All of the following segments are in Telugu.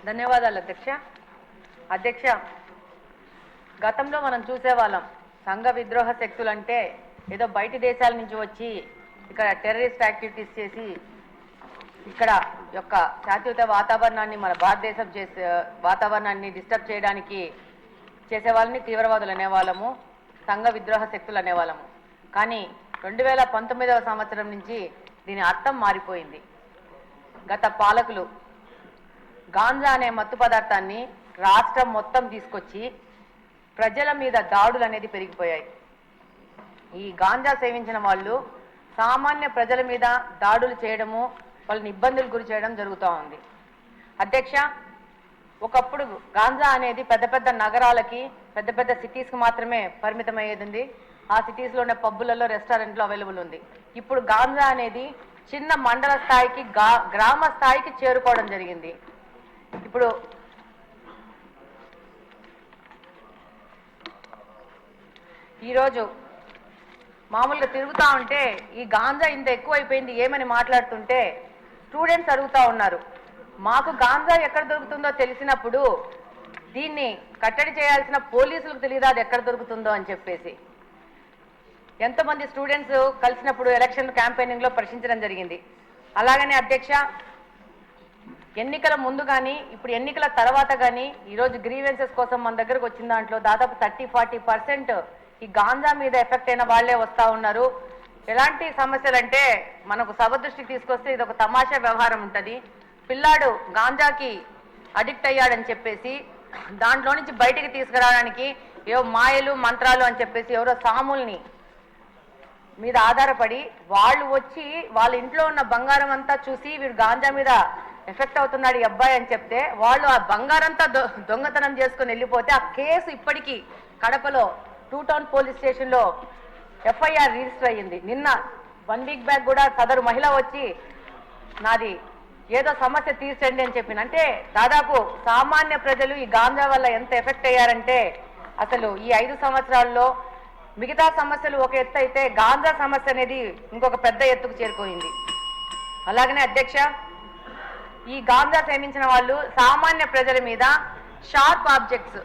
ధన్యవాదాలు అధ్యక్ష. అధ్యక్ష, గతంలో మనం చూసేవాళ్ళం సంఘ విద్రోహ శక్తులు అంటే ఏదో బయటి దేశాల నుంచి వచ్చి ఇక్కడ టెర్రరిస్ట్ యాక్టివిటీస్ చేసి ఇక్కడ యొక్క శాంతియుత వాతావరణాన్ని మన భారతదేశం వాతావరణాన్ని డిస్టర్బ్ చేయడానికి చేసే వాళ్ళని తీవ్రవాదులు అనేవాళ్ళము, సంఘ విద్రోహ శక్తులు అనేవాళ్ళము. కానీ 2019వ సంవత్సరం నుంచి దీని అర్థం మారిపోయింది. గత పాలకులు గాంజా అనే మత్తు పదార్థాన్ని రాష్ట్రం మొత్తం తీసుకొచ్చి ప్రజల మీద దాడులు అనేది పెరిగిపోయాయి. ఈ గాంజా సేవించిన వాళ్ళు సామాన్య ప్రజల మీద దాడులు చేయడము, వాళ్ళని ఇబ్బందులు గురి చేయడం జరుగుతూ ఉంది. అధ్యక్ష, ఒకప్పుడు గాంజా అనేది పెద్ద పెద్ద నగరాలకి, పెద్ద పెద్ద సిటీస్కి మాత్రమే పరిమితమయ్యేది. ఆ సిటీస్లోనే పబ్బులలో, రెస్టారెంట్లో అవైలబుల్ ఉంది. ఇప్పుడు గాంజా అనేది చిన్న మండల స్థాయికి, గ్రామ స్థాయికి చేరుకోవడం జరిగింది. ఇప్పుడు ఈరోజు మామూలుగా తిరుగుతూ ఉంటే ఈ గాంజా ఇంత ఎక్కువైపోయింది ఏమని మాట్లాడుతుంటే స్టూడెంట్స్ అడుగుతూ ఉన్నారు, మాకు గాంజా ఎక్కడ దొరుకుతుందో తెలిసినప్పుడు దీన్ని కట్టడి చేయాల్సిన పోలీసులకు తెలియదు అది ఎక్కడ దొరుకుతుందో అని చెప్పేసి. ఎంతోమంది స్టూడెంట్స్ కలిసినప్పుడు ఎలక్షన్ క్యాంపెయినింగ్లో ప్రశ్నించడం జరిగింది. అలాగనే అధ్యక్ష, ఎన్నికల ముందు కానీ ఇప్పుడు ఎన్నికల తర్వాత కానీ ఈరోజు గ్రీవెన్సెస్ కోసం మన దగ్గరకు వచ్చిన దాంట్లో దాదాపు 30-40% ఈ గాంజా మీద ఎఫెక్ట్ అయిన వాళ్లే వస్తూ ఉన్నారు. ఎలాంటి సమస్యలు అంటే మనకు సభ దృష్టికి తీసుకొస్తే ఇది ఒక తమాషా వ్యవహారం ఉంటుంది. పిల్లాడు గాంజాకి అడిక్ట్ అయ్యాడని చెప్పేసి దాంట్లో నుంచి బయటికి తీసుకురావడానికి ఏవో మాయలు మంత్రాలు అని చెప్పేసి ఎవరో సాముల్ని మీద ఆధారపడి వాళ్ళు వచ్చి వాళ్ళ ఇంట్లో ఉన్న బంగారం అంతా చూసి వీడు గాంజా మీద ఎఫెక్ట్ అవుతున్నాడు ఈ అబ్బాయి అని చెప్తే వాళ్ళు ఆ బంగారంతా దొంగతనం చేసుకుని వెళ్ళిపోతే ఆ కేసు ఇప్పటికీ కడపలో 2 టౌన్ పోలీస్ స్టేషన్లో FIR రిజిస్టర్ అయ్యింది. నిన్న 1 వీక్ బ్యాక్ కూడా సదరు మహిళ వచ్చి నాది ఏదో సమస్య తీర్చండి అని చెప్పింది. అంటే దాదాపు సామాన్య ప్రజలు ఈ గాంజా వల్ల ఎంత ఎఫెక్ట్ అయ్యారంటే అసలు ఈ 5 సంవత్సరాల్లో మిగతా సమస్యలు ఒక ఎత్తు అయితే గాంజా సమస్య అనేది ఇంకొక పెద్ద ఎత్తుకు చేరుకోయింది. అలాగనే అధ్యక్ష, ఈ గాంజా సేవించిన వాళ్ళు సామాన్య ప్రజల మీద షార్ప్ ఆబ్జెక్ట్స్,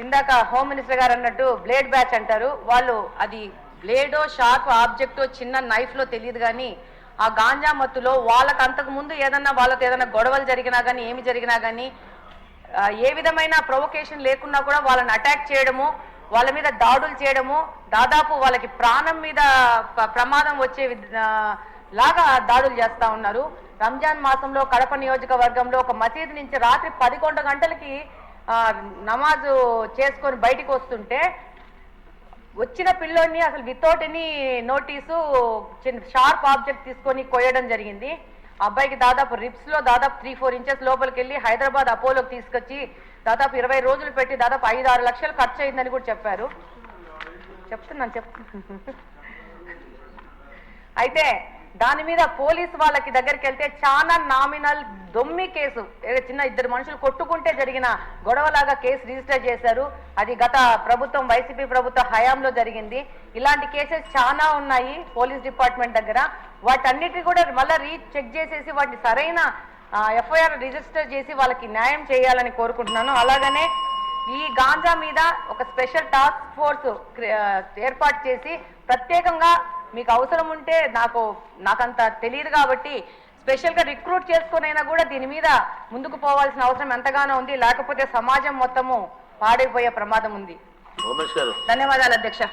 ఇందాక హోమ్ మినిస్టర్ గారు అన్నట్టు బ్లేడ్ బ్యాచ్ అంటారు, వాళ్ళు అది బ్లేడో షార్ప్ ఆబ్జెక్టో చిన్న నైఫ్లో తెలియదు కానీ ఆ గాంజా మత్తులో వాళ్ళకు అంతకు ముందు వాళ్ళతో ఏదైనా గొడవలు జరిగినా కానీ ఏమి జరిగినా కానీ ఏ విధమైన ప్రొవొకేషన్ లేకున్నా కూడా వాళ్ళని అటాక్ చేయడము, వాళ్ళ మీద దాడులు చేయడము, దాదాపు వాళ్ళకి ప్రాణం మీద ప్రమాదం వచ్చే లాగా దాడులు చేస్తూ ఉన్నారు. రంజాన్ మాసంలో కడప నియోజకవర్గంలో ఒక మసీదు నుంచి రాత్రి 11 గంటలకి నమాజు చేసుకొని బయటికి వస్తుంటే వచ్చిన పిల్లోడిని అసలు without any notice sharp object తీసుకొని కొయ్యడం జరిగింది. ఆ అబ్బాయికి దాదాపు రిప్స్లో దాదాపు 3-4 ఇంచెస్ లోపలికి వెళ్ళి హైదరాబాద్ అపోలోకి తీసుకొచ్చి దాదాపు 20 రోజులు పెట్టి దాదాపు 5-6 లక్షలు ఖర్చు అయిందని కూడా చెప్పారు. చెప్తున్నాను. అయితే దాని మీద పోలీసు వాళ్ళకి దగ్గరికి వెళ్తే చాలా నామినల్ దొమ్మి కేసు, చిన్న 2 మనుషులు కొట్టుకుంటే జరిగిన గొడవలాగా కేసు రిజిస్టర్ చేశారు. అది గత ప్రభుత్వం వైసీపీ ప్రభుత్వ హయాంలో జరిగింది. ఇలాంటి కేసెస్ చాలా ఉన్నాయి పోలీస్ డిపార్ట్మెంట్ దగ్గర. వాటన్నిటిని కూడా మళ్ళీ చెక్ చేసేసి వాటిని సరైన FIR రిజిస్టర్ చేసి వాళ్ళకి న్యాయం చేయాలని కోరుకుంటున్నాను. అలాగనే ఈ గాంజా మీద ఒక స్పెషల్ టాస్క్ ఫోర్స్ ఏర్పాటు చేసి ప్రత్యేకంగా మీకు అవసరం ఉంటే నాకంత తెలియదు కాబట్టి స్పెషల్గా రిక్రూట్ చేసుకునైనా కూడా దీని మీద ముందుకు పోవాల్సిన అవసరం ఎంతగానో ఉంది. లేకపోతే సమాజం మొత్తము పాడైపోయే ప్రమాదం ఉంది. ధన్యవాదాలు అధ్యక్ష.